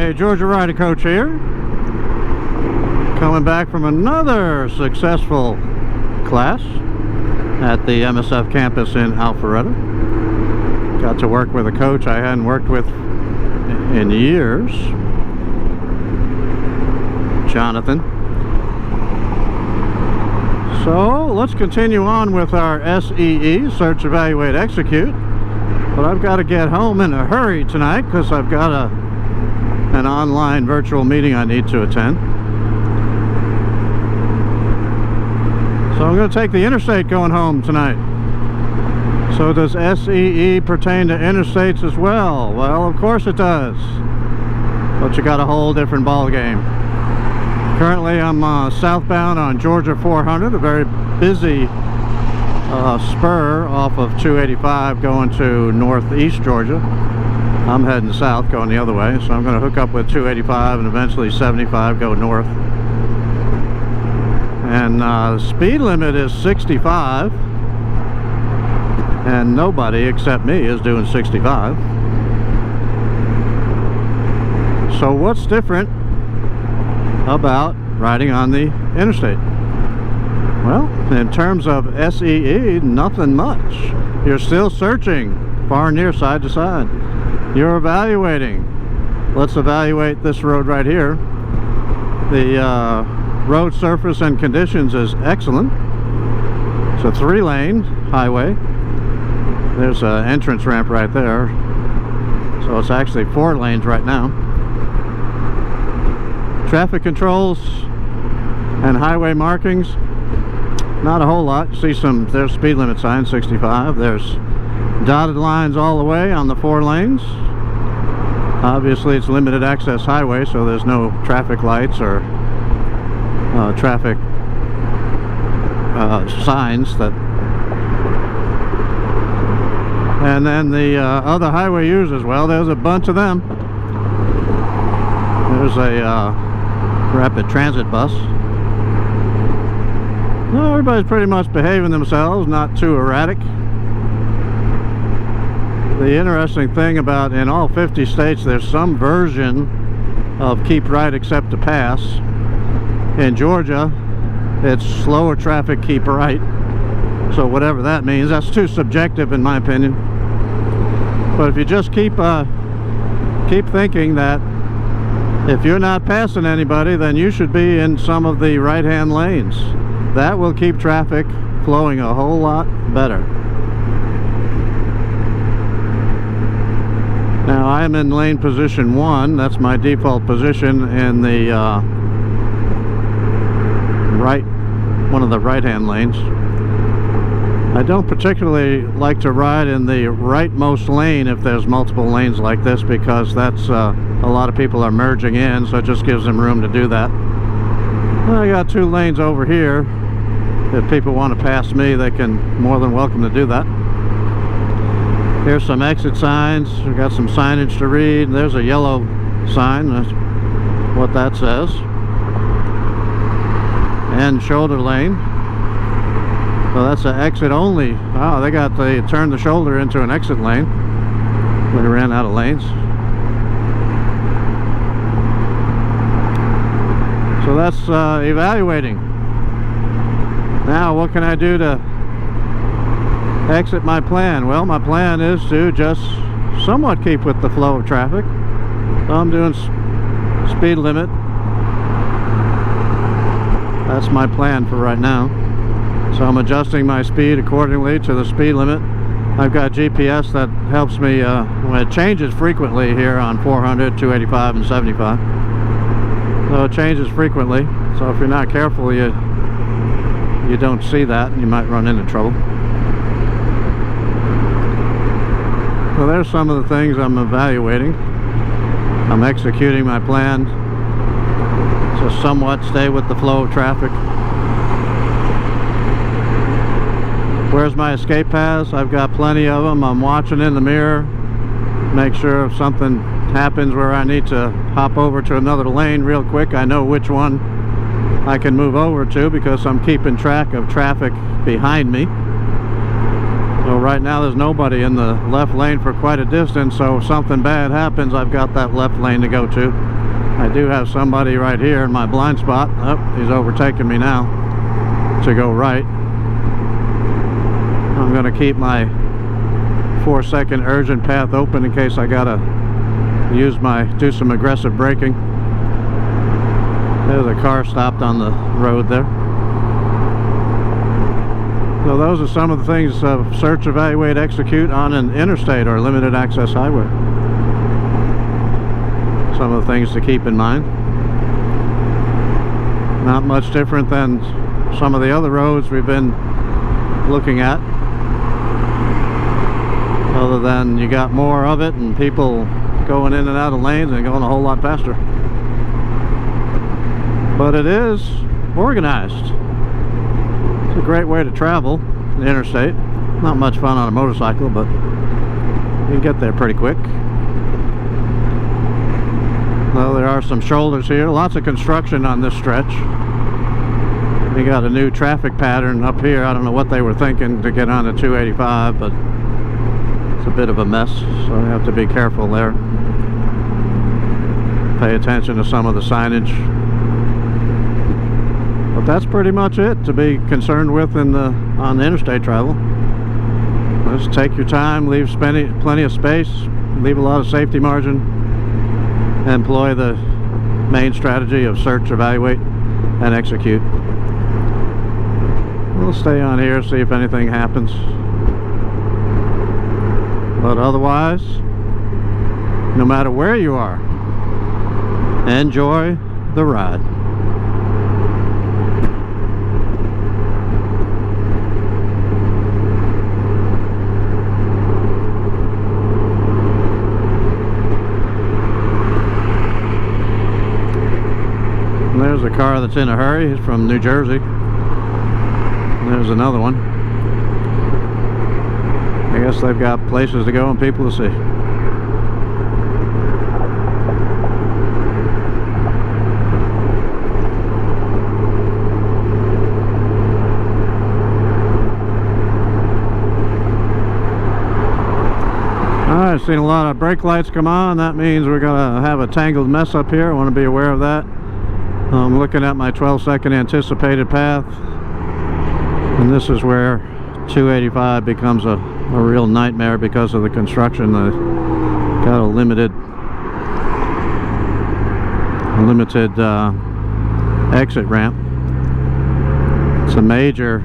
Hi, Georgia RiderCoach here. Coming back from another successful class at the MSF campus in Alpharetta. Got to work with a coach I hadn't worked with in years, Jonathan. So let's continue on with our SEE, Search, Evaluate, Execute. But I've got to get home in a hurry tonight because I've got an online virtual meeting I need to attend. So I'm going to take the interstate going home tonight. So does SEE pertain to interstates as well? Well, of course it does. But you got a whole different ball game. Currently I'm southbound on Georgia 400, a very busy spur off of 285 going to northeast Georgia. I'm heading south going the other way, so I'm going to hook up with 285 and eventually 75 go north. And the speed limit is 65, and nobody except me is doing 65. So what's different about riding on the interstate? Well, in terms of SEE, nothing much. You're still searching far and near, side to side. You're evaluating. Let's evaluate this road right here. The road surface and conditions is excellent. It's a 3-lane highway. There's an entrance ramp right there. So it's actually 4 lanes right now. Traffic controls and highway markings, not a whole lot. You see there's speed limit sign 65. There's dotted lines all the way on the 4 lanes. Obviously it's limited access highway, so there's no traffic lights or traffic signs that. And then the other highway users, well, there's a bunch of them. There's a rapid transit bus. Well, everybody's pretty much behaving themselves, not too erratic. The interesting thing about in all 50 states, there's some version of keep right except to pass. In Georgia, it's slower traffic, keep right. So whatever that means, that's too subjective in my opinion. But if you just keep thinking that if you're not passing anybody, then you should be in some of the right-hand lanes. That will keep traffic flowing a whole lot better. Now I'm in lane position 1. That's my default position in the one of the right-hand lanes. I don't particularly like to ride in the rightmost lane if there's multiple lanes like this, because that's a lot of people are merging in, so it just gives them room to do that. I got 2 lanes over here. If people want to pass me, they can more than welcome to do that. Here's some exit signs. We've got some signage to read. There's a yellow sign. That's what that says. And shoulder lane. So that's an exit only. Oh, they turned the shoulder into an exit lane. They ran out of lanes. So that's evaluating. Now what can I do to exit my plan? Well, my plan is to just somewhat keep with the flow of traffic. So I'm doing speed limit. That's my plan for right now. So I'm adjusting my speed accordingly to the speed limit. I've got GPS that helps me when it changes frequently here on 400, 285, and 75. So it changes frequently. So if you're not careful, you don't see that, and you might run into trouble. So there's some of the things I'm evaluating. I'm executing my plan to somewhat stay with the flow of traffic. Where's my escape paths? I've got plenty of them. I'm watching in the mirror, make sure if something happens where I need to hop over to another lane real quick, I know which one I can move over to because I'm keeping track of traffic behind me. So right now there's nobody in the left lane for quite a distance, so if something bad happens, I've got that left lane to go to. I do have somebody right here in my blind spot. Oh, he's overtaking me now to go right. I'm going to keep my 4-second urgent path open in case I gotta do some aggressive braking. There's a car stopped on the road there. So those are some of the things of search, evaluate, execute on an interstate or limited access highway. Some of the things to keep in mind. Not much different than some of the other roads we've been looking at, other than you got more of it and people going in and out of lanes and going a whole lot faster. But it is organized. It's a great way to travel the interstate. Not much fun on a motorcycle, but you can get there pretty quick. Well, there are some shoulders here. Lots of construction on this stretch. We got a new traffic pattern up here. I don't know what they were thinking to get onto 285, but it's a bit of a mess, so you have to be careful there. Pay attention to some of the signage. But that's pretty much it to be concerned with on the interstate travel. Just take your time, leave plenty of space, leave a lot of safety margin. Employ the main strategy of search, evaluate, and execute. We'll stay on here, see if anything happens. But otherwise, no matter where you are, enjoy the ride. There's a car that's in a hurry. He's from New Jersey. There's another one. I guess they've got places to go and people to see. Alright, seen a lot of brake lights come on. That means we're going to have a tangled mess up here. I want to be aware of that. I'm looking at my 12-second anticipated path, and this is where 285 becomes a real nightmare because of the construction. Got a limited exit ramp. It's a major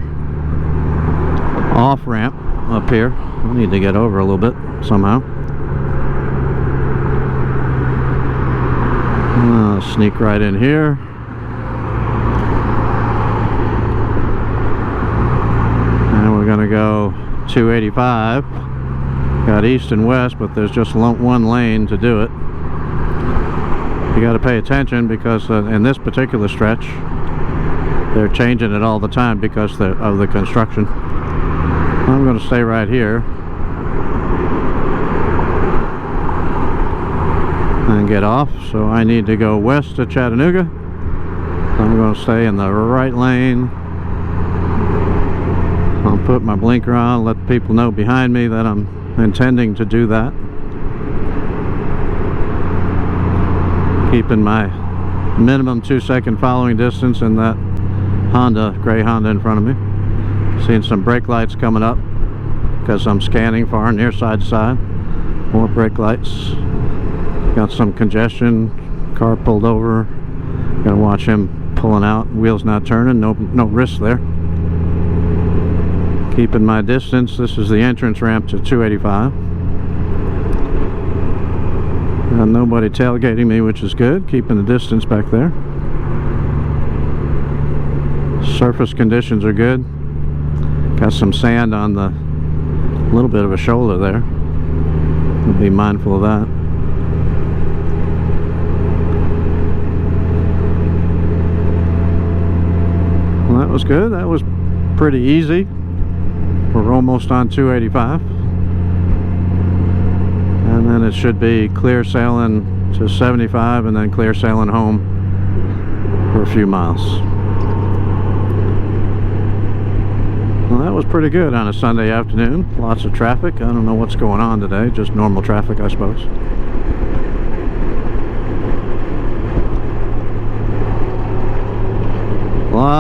off ramp up here. I need to get over a little bit somehow. Sneak right in here. Gonna go 285. Got east and west, but there's just one lane to do it. You got to pay attention because in this particular stretch they're changing it all the time because of the construction. I'm going to stay right here and get off, so I need to go west to Chattanooga. I'm going to stay in the right lane. I'll put my blinker on, let people know behind me that I'm intending to do that. Keeping my minimum 2-second following distance in that gray Honda in front of me. Seeing some brake lights coming up because I'm scanning far and near side to side. More brake lights. Got some congestion. Car pulled over. Gotta watch him pulling out. Wheels not turning. No risk there. Keeping my distance. This is the entrance ramp to 285. Got nobody tailgating me, which is good. Keeping the distance back there. Surface conditions are good. Got some sand on the little bit of a shoulder there. We'll be mindful of that. Well, that was good. That was pretty easy. We're almost on 285. And then it should be clear sailing to 75 and then clear sailing home for a few miles. Well, that was pretty good on a Sunday afternoon. Lots of traffic. I don't know what's going on today. Just normal traffic, I suppose.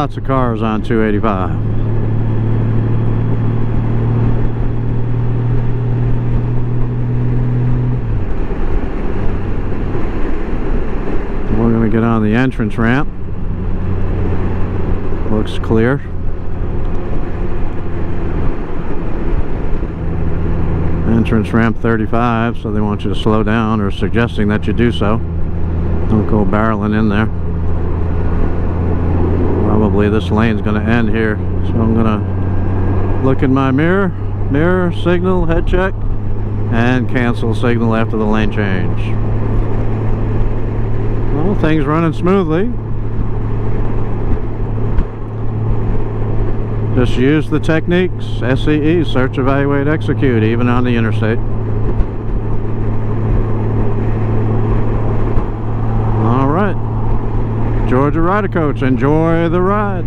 lots of cars on 285. We're going to get on the entrance ramp. Looks clear. Entrance ramp 35, so they want you to slow down, or suggesting that you do so. Don't go barreling in there. Probably this lane's going to end here, so I'm going to look in my mirror, signal, head check, and cancel signal after the lane change. Well, things running smoothly. Just use the techniques, SEE, search, evaluate, execute, even on the interstate. All right, Georgia Rider Coach, enjoy the ride.